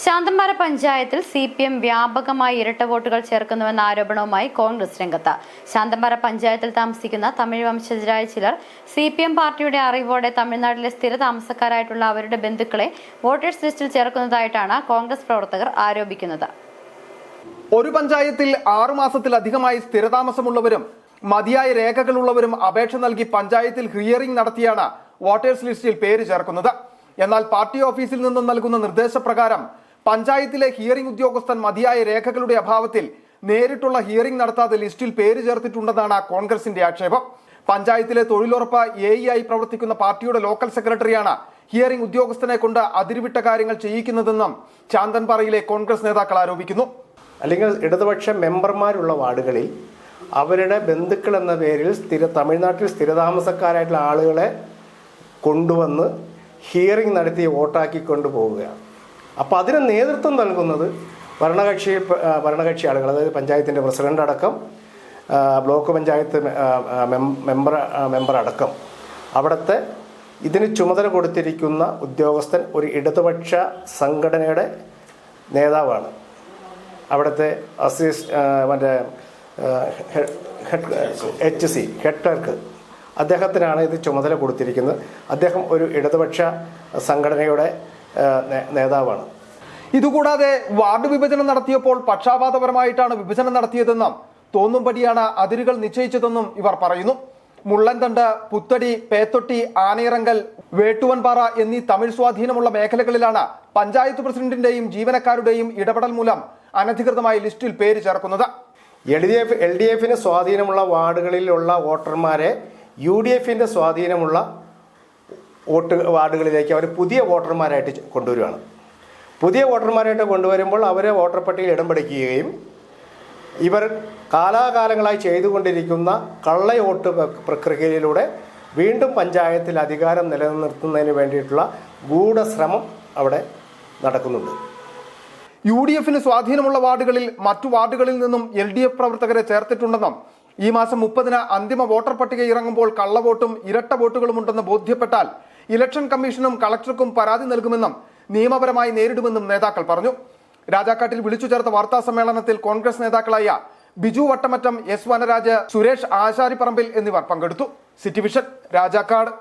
ശാന്തമ്പാറ പഞ്ചായത്തിൽ CPM വ്യാപകമായി ഇരട്ട വോട്ടുകൾ ചേർക്കുന്നുവെന്ന ആരോപണവുമായി കോൺഗ്രസ് രംഗത്ത്. ശാന്തമ്പാറ പഞ്ചായത്തിൽ താമസിക്കുന്ന തമിഴ് വംശജരായ ചിലർ CPM പാർട്ടിയുടെ അറിവോടെ തമിഴ്നാട്ടിലെ സ്ഥിരതാമസക്കാരായിട്ടുള്ള അവരുടെ ബന്ധുക്കളെ വോട്ടേഴ്സ് ലിസ്റ്റിൽ ചേർക്കുന്നതായിട്ടാണ് കോൺഗ്രസ് പ്രവർത്തകർ ആരോപിക്കുന്നത്. ഒരു പഞ്ചായത്തിൽ 6 മാസത്തിലധികമായി സ്ഥിരതാമസമുള്ളവരും മതിയായ രേഖകളുള്ളവരും അപേക്ഷ നൽകി പഞ്ചായത്തിൽ ഹിയറിംഗ് നടത്തിയാണ് വോട്ടേഴ്സ് ലിസ്റ്റിൽ പേര് ചേർക്കുന്നത്. എന്നാൽ പാർട്ടി ഓഫീസിൽ നിന്നും നൽകുന്ന നിർദ്ദേശപ്രകാരം പഞ്ചായത്തിലെ ഹിയറിംഗ് ഉദ്യോഗസ്ഥൻ മതിയായ രേഖകളുടെ അഭാവത്തിൽ നേരിട്ടുള്ള ഹിയറിംഗ് നടത്താതെ ലിസ്റ്റിൽ പേര് ചേർത്തിട്ടുണ്ടെന്നാണ് കോൺഗ്രസിന്റെ ആക്ഷേപം. പഞ്ചായത്തിലെ തൊഴിലുറപ്പ് AE പ്രവർത്തിക്കുന്ന പാർട്ടിയുടെ ലോക്കൽ സെക്രട്ടറിയാണ് ഹിയറിംഗ് ഉദ്യോഗസ്ഥനെ കൊണ്ട് അതിരുവിട്ട കാര്യങ്ങൾ ചെയ്യിക്കുന്നതെന്നും ശാന്തൻപാറയിലെ കോൺഗ്രസ് നേതാക്കൾ ആരോപിക്കുന്നു. അല്ലെങ്കിൽ ഇടതുപക്ഷ മെമ്പർമാരുള്ള വാർഡുകളിൽ അവരുടെ ബന്ധുക്കൾ എന്ന പേരിൽ തമിഴ്നാട്ടിൽ സ്ഥിരതാമസക്കാരായിട്ടുള്ള ആളുകളെ കൊണ്ടുവന്ന് ഹിയറിംഗ് നടത്തി വോട്ടാക്കി കൊണ്ടുപോവുകയാണ്. അപ്പോൾ അതിന് നേതൃത്വം നൽകുന്നത് ഭരണകക്ഷി ആളുകൾ, അതായത് പഞ്ചായത്തിൻ്റെ പ്രസിഡന്റ് അടക്കം, ബ്ലോക്ക് പഞ്ചായത്ത് മെമ്പർ അടക്കം, അവിടുത്തെ ഇതിന് ചുമതല കൊടുത്തിരിക്കുന്ന ഉദ്യോഗസ്ഥൻ ഒരു ഇടതുപക്ഷ സംഘടനയുടെ നേതാവാണ്. അവിടുത്തെ HC ഹെഡ് ക്ലർക്ക് അദ്ദേഹത്തിനാണ് ഇത് ചുമതല കൊടുത്തിരിക്കുന്നത്. അദ്ദേഹം ഒരു ഇടതുപക്ഷ സംഘടനയുടെ നേതാവാണ്. ഇതുകൂടാതെ വാർഡ് വിഭജനം നടത്തിയപ്പോൾ പക്ഷാപാതപരമായിട്ടാണ് വിഭജനം നടത്തിയതെന്നും തോന്നുംപടിയാണ് അതിരുകൾ നിശ്ചയിച്ചതെന്നും ഇവർ പറയുന്നു. മുള്ളൻതണ്ട്, പുത്തടി, പേത്തൊട്ടി, ആനയിറങ്കൽ, വേട്ടുവൻപാറ എന്നീ തമിഴ് സ്വാധീനമുള്ള മേഖലകളിലാണ് പഞ്ചായത്ത് പ്രസിഡന്റിന്റെയും ജീവനക്കാരുടെയും ഇടപെടൽ മൂലം അനധികൃതമായി ലിസ്റ്റിൽ പേര് ചേർക്കുന്നത്. LDF സ്വാധീനമുള്ള വാർഡുകളിലുള്ള വോട്ടർമാരെ UDF സ്വാധീനമുള്ള വാർഡുകളിലേക്ക് അവർ പുതിയ വോട്ടർമാരായിട്ട് കൊണ്ടുവരികയാണ്. പുതിയ വോട്ടർമാരായിട്ട് കൊണ്ടുവരുമ്പോൾ അവരെ വോട്ടർ പട്ടികയിൽ ഇടം പിടിക്കുകയും ഇവർ കാലാകാലങ്ങളായി ചെയ്തുകൊണ്ടിരിക്കുന്ന കള്ളവോട്ട് പ്രക്രിയയിലൂടെ വീണ്ടും പഞ്ചായത്തിൽ അധികാരം നിലനിർത്തുന്നതിന് വേണ്ടിയിട്ടുള്ള ഗൂഢശ്രമം അവിടെ നടക്കുന്നുണ്ട്. UDF സ്വാധീനമുള്ള വാർഡുകളിൽ മറ്റു വാർഡുകളിൽ നിന്നും LDF പ്രവർത്തകരെ ചേർത്തിട്ടുണ്ടെന്നും ഈ മാസം 30 അന്തിമ വോട്ടർ പട്ടിക ഇറങ്ങുമ്പോൾ കള്ളവോട്ടും ഇരട്ട വോട്ടുകളും ഉണ്ടെന്ന് ബോധ്യപ്പെട്ടാൽ ഇലക്ഷൻ കമ്മീഷനും കളക്ടർക്കും പരാതി നൽകുമെന്നും നിയമപരമായി നേരിടുമെന്നും നേതാക്കൾ പറഞ്ഞു. രാജാക്കാട്ടിൽ വിളിച്ചു ചേർത്ത വാർത്താ സമ്മേളനത്തിൽ കോൺഗ്രസ് നേതാക്കളായ ബിജു വട്ടമറ്റം, S വനരാജ്, സുരേഷ് ആശാരിപ്പറമ്പിൽ എന്നിവർ പങ്കെടുത്തു. City vision, Rajakkad.